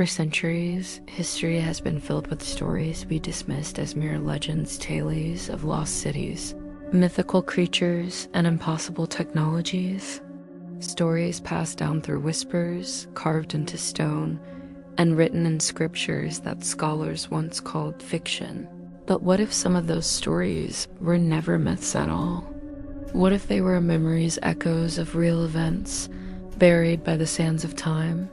For centuries, history has been filled with stories we dismissed as mere legends, tales of lost cities, mythical creatures, and impossible technologies. Stories passed down through whispers, carved into stone, and written in scriptures that scholars once called fiction. But what if some of those stories were never myths at all? What if they were memories, echoes of real events, buried by the sands of time?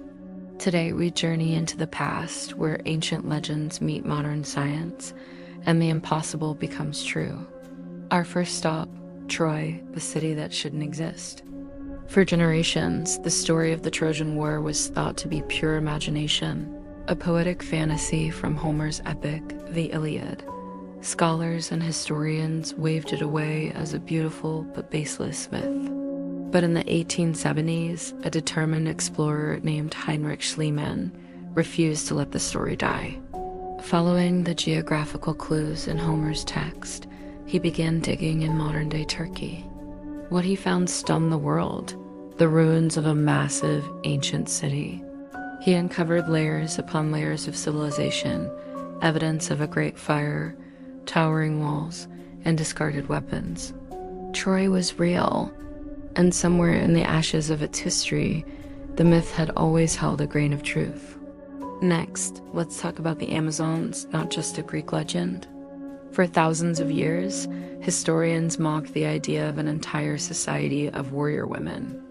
Today we journey into the past, where ancient legends meet modern science, and the impossible becomes true. Our first stop, Troy, the city that shouldn't exist. For generations, the story of the Trojan War was thought to be pure imagination, a poetic fantasy from Homer's epic, the Iliad. Scholars and historians waved it away as a beautiful but baseless myth. But in the 1870s, a determined explorer named Heinrich Schliemann refused to let the story die. Following the geographical clues in Homer's text, he began digging in modern-day Turkey. What he found stunned the world: the ruins of a massive, ancient city. He uncovered layers upon layers of civilization, evidence of a great fire, towering walls, and discarded weapons. Troy was real, and somewhere in the ashes of its history, the myth had always held a grain of truth. Next, let's talk about the Amazons, not just a Greek legend. For thousands of years, historians mocked the idea of an entire society of warrior women.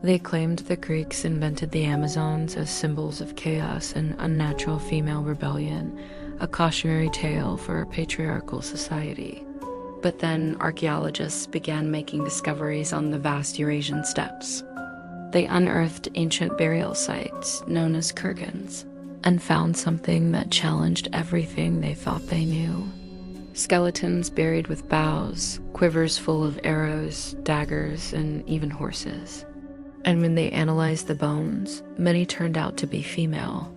They claimed the Greeks invented the Amazons as symbols of chaos and unnatural female rebellion, a cautionary tale for a patriarchal society. But then archaeologists began making discoveries on the vast Eurasian steppes. They unearthed ancient burial sites known as kurgans and found something that challenged everything they thought they knew. Skeletons buried with bows, quivers full of arrows, daggers, and even horses. And when they analyzed the bones, many turned out to be female.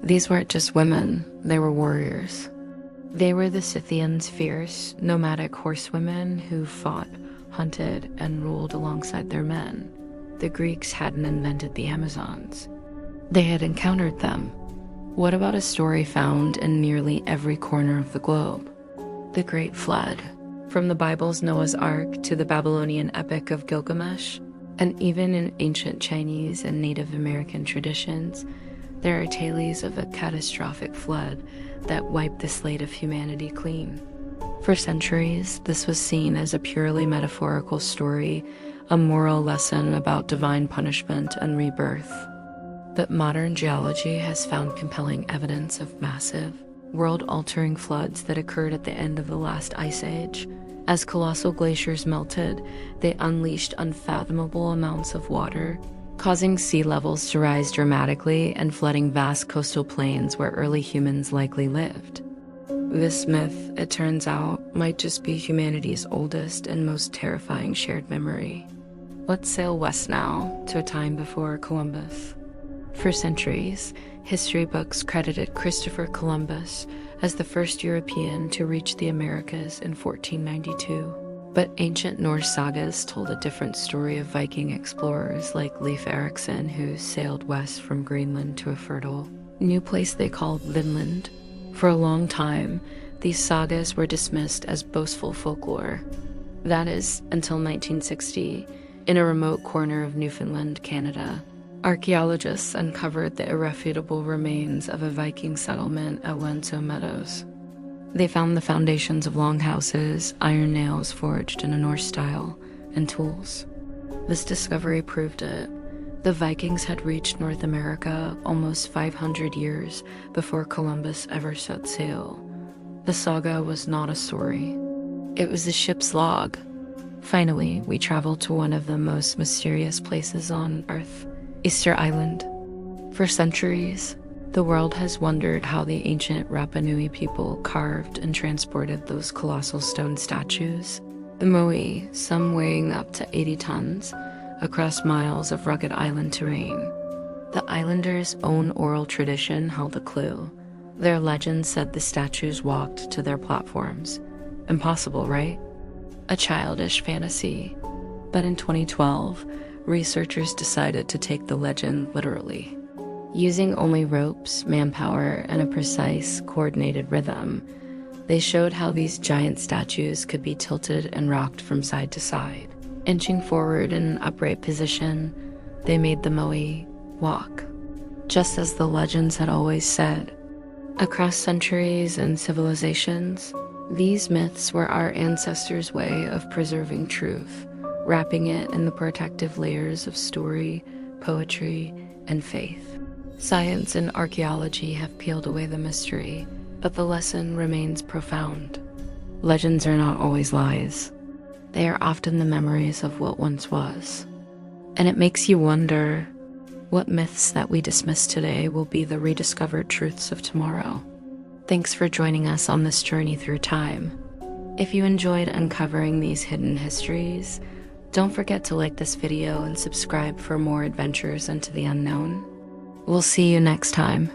These weren't just women, they were warriors. They were the Scythians' fierce, nomadic horsewomen who fought, hunted, and ruled alongside their men. The Greeks hadn't invented the Amazons. They had encountered them. What about a story found in nearly every corner of the globe? The Great Flood. From the Bible's Noah's Ark to the Babylonian epic of Gilgamesh, and even in ancient Chinese and Native American traditions, there are tales of a catastrophic flood that wiped the slate of humanity clean. For centuries, this was seen as a purely metaphorical story, a moral lesson about divine punishment and rebirth. But modern geology has found compelling evidence of massive, world-altering floods that occurred at the end of the last ice age. As colossal glaciers melted, they unleashed unfathomable amounts of water, causing sea levels to rise dramatically and flooding vast coastal plains where early humans likely lived. This myth, it turns out, might just be humanity's oldest and most terrifying shared memory. Let's sail west now, to a time before Columbus. For centuries, history books credited Christopher Columbus as the first European to reach the Americas in 1492. But ancient Norse sagas told a different story of Viking explorers like Leif Erikson, who sailed west from Greenland to a fertile new place they called Vinland. For a long time, these sagas were dismissed as boastful folklore. That is, until 1960, in a remote corner of Newfoundland, Canada, archaeologists uncovered the irrefutable remains of a Viking settlement at Wenso Meadows. They found the foundations of longhouses, iron nails forged in a Norse style, and tools. This discovery proved it. The Vikings had reached North America almost 500 years before Columbus ever set sail. The saga was not a story. It was a ship's log. Finally, we traveled to one of the most mysterious places on Earth, Easter Island. For centuries, the world has wondered how the ancient Rapa Nui people carved and transported those colossal stone statues, the moai, some weighing up to 80 tons, across miles of rugged island terrain. The islanders' own oral tradition held a clue. Their legend said the statues walked to their platforms. Impossible, right? A childish fantasy. But in 2012, researchers decided to take the legend literally. Using only ropes, manpower, and a precise, coordinated rhythm, they showed how these giant statues could be tilted and rocked from side to side. Inching forward in an upright position, they made the moai walk, just as the legends had always said. Across centuries and civilizations, these myths were our ancestors' way of preserving truth, wrapping it in the protective layers of story, poetry, and faith. Science and archaeology have peeled away the mystery, but the lesson remains profound. Legends are not always lies. They are often the memories of what once was. And it makes you wonder, what myths that we dismiss today will be the rediscovered truths of tomorrow? Thanks for joining us on this journey through time. If you enjoyed uncovering these hidden histories, don't forget to like this video and subscribe for more adventures into the unknown. We'll see you next time.